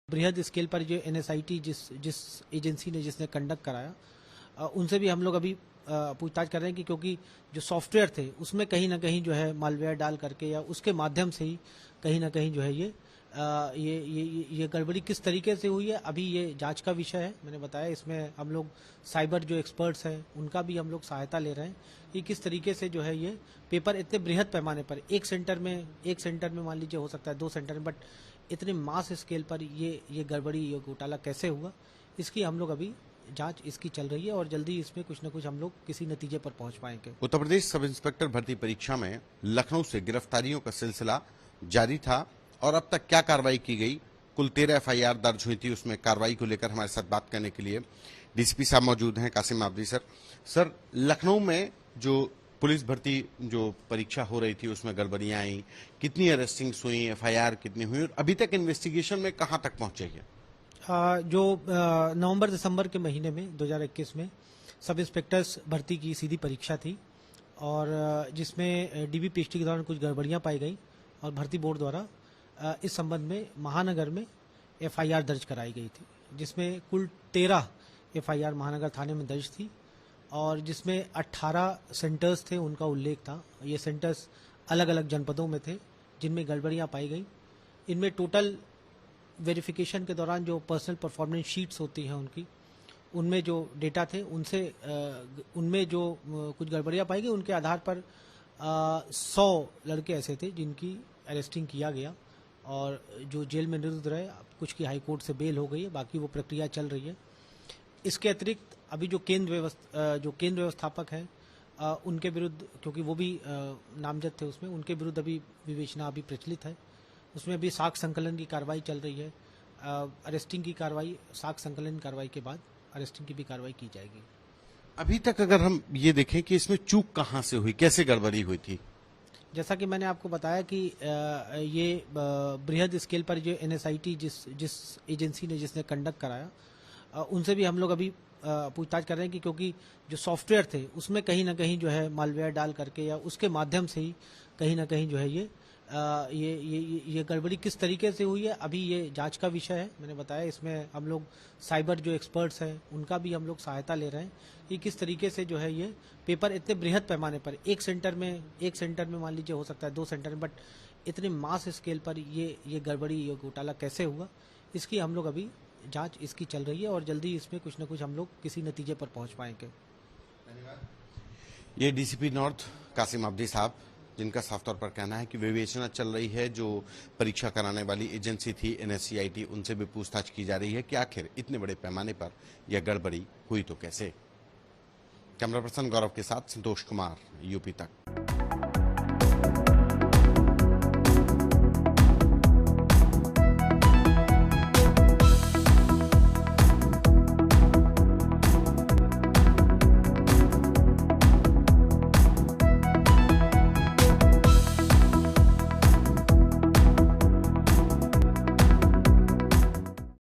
बृहद स्केल पर जो एनएसआईटी जिस एजेंसी ने जिसने कंडक्ट कराया, उनसे भी हम लोग अभी पूछताछ कर रहे हैं कि क्योंकि जो सॉफ्टवेयर थे उसमें कहीं ना कहीं जो है मालवेयर डाल करके या उसके माध्यम से ही कहीं ना कहीं जो है ये गड़बड़ी किस तरीके से हुई है, अभी ये जांच का विषय है। मैंने बताया इसमें हम लोग साइबर जो एक्सपर्ट्स हैं उनका भी हम लोग सहायता ले रहे हैं कि किस तरीके से जो है ये पेपर इतने बृहद पैमाने पर एक सेंटर में मान लीजिए हो सकता है 2 सेंटर में, बट इतने मास स्केल पर ये गड़बड़ी ये घोटाला कैसे हुआ, इसकी हम लोग अभी जांच इसकी चल रही है और जल्दी इसमें कुछ न कुछ हम लोग किसी नतीजे पर पहुंच पाएंगे। उत्तर प्रदेश सब इंस्पेक्टर भर्ती परीक्षा में लखनऊ से गिरफ्तारियों का सिलसिला जारी था और अब तक क्या कार्रवाई की गई, कुल 13 एफआईआर दर्ज हुई थी। उसमें कार्रवाई को लेकर हमारे साथ बात करने के लिए डीसीपी साहब मौजूद हैं, कासिम आबदी सर। सर, लखनऊ में जो पुलिस भर्ती जो परीक्षा हो रही थी उसमें गड़बड़ियां आई, कितनी अरेस्टिंग्स हुई, एफआईआर कितनी हुई और अभी तक इन्वेस्टिगेशन में कहां तक पहुंचे हैं? जो नवंबर दिसंबर के महीने में 2021 में सब इंस्पेक्टर्स भर्ती की सीधी परीक्षा थी और जिसमें डीबी पीएचडी के दौरान कुछ गड़बड़ियां पाई गई और भर्ती बोर्ड द्वारा इस संबंध में महानगर में एफआईआर दर्ज कराई गई थी, जिसमें कुल 13 एफआईआर महानगर थाने में दर्ज थी और जिसमें 18 सेंटर्स थे उनका उल्लेख था। ये सेंटर्स अलग अलग जनपदों में थे जिनमें गड़बड़ियां पाई गई। इनमें टोटल वेरिफिकेशन के दौरान जो पर्सनल परफॉर्मेंस शीट्स होती हैं उनकी, उनमें जो डेटा थे उनमें जो कुछ गड़बड़ियां पाई गई, उनके आधार पर 100 लड़के ऐसे थे जिनकी अरेस्टिंग किया गया और जो जेल में निरुद्ध रहे, कुछ की हाई कोर्ट से बेल हो गई है, बाकी वो प्रक्रिया चल रही है। इसके अतिरिक्त अभी जो केंद्र व्यवस्थापक हैं उनके विरुद्ध, क्योंकि वो भी नामजद थे उसमें, उनके विरुद्ध अभी विवेचना अभी प्रचलित है। उसमें भी साक्ष्य संकलन की कार्रवाई चल रही है। अरेस्टिंग की कार्रवाई, साक्ष्य संकलन कार्रवाई के बाद अरेस्टिंग की भी कार्रवाई की जाएगी। अभी तक अगर हम ये देखें कि इसमें चूक कहां से हुई, कैसे गड़बड़ी हुई थी? जैसा कि मैंने आपको बताया कि ये बृहद स्केल पर जो एनएसआईटी जिस एजेंसी ने जिसने कंडक्ट कराया, उनसे भी हम लोग अभी पूछताछ कर रहे हैं कि क्योंकि जो सॉफ्टवेयर थे उसमें कहीं ना कहीं जो है मालवेयर डाल करके या उसके माध्यम से ही कहीं ना कहीं जो है ये गड़बड़ी किस तरीके से हुई है, अभी ये जांच का विषय है। मैंने बताया इसमें हम लोग साइबर जो एक्सपर्ट्स हैं उनका भी हम लोग सहायता ले रहे हैं कि किस तरीके से जो है ये पेपर इतने बृहद पैमाने पर एक सेंटर में मान लीजिए हो सकता है 2 सेंटर में, बट इतने मास स्केल पर ये गड़बड़ी ये घोटाला कैसे हुआ, इसकी हम लोग अभी जांच इसकी चल रही है और जल्दी इसमें कुछ न कुछ हम लोग किसी नतीजे पर पहुंच पाएंगे। ये डीसीपी नॉर्थ कासिम आबदी साहब, जिनका साफ तौर पर कहना है कि विवेचना चल रही है। जो परीक्षा कराने वाली एजेंसी थी एनएससीआईटी, उनसे भी पूछताछ की जा रही है कि आखिर इतने बड़े पैमाने पर यह गड़बड़ी हुई तो कैसे। कैमरा पर्सन गौरव के साथ संतोष कुमार, यूपी तक।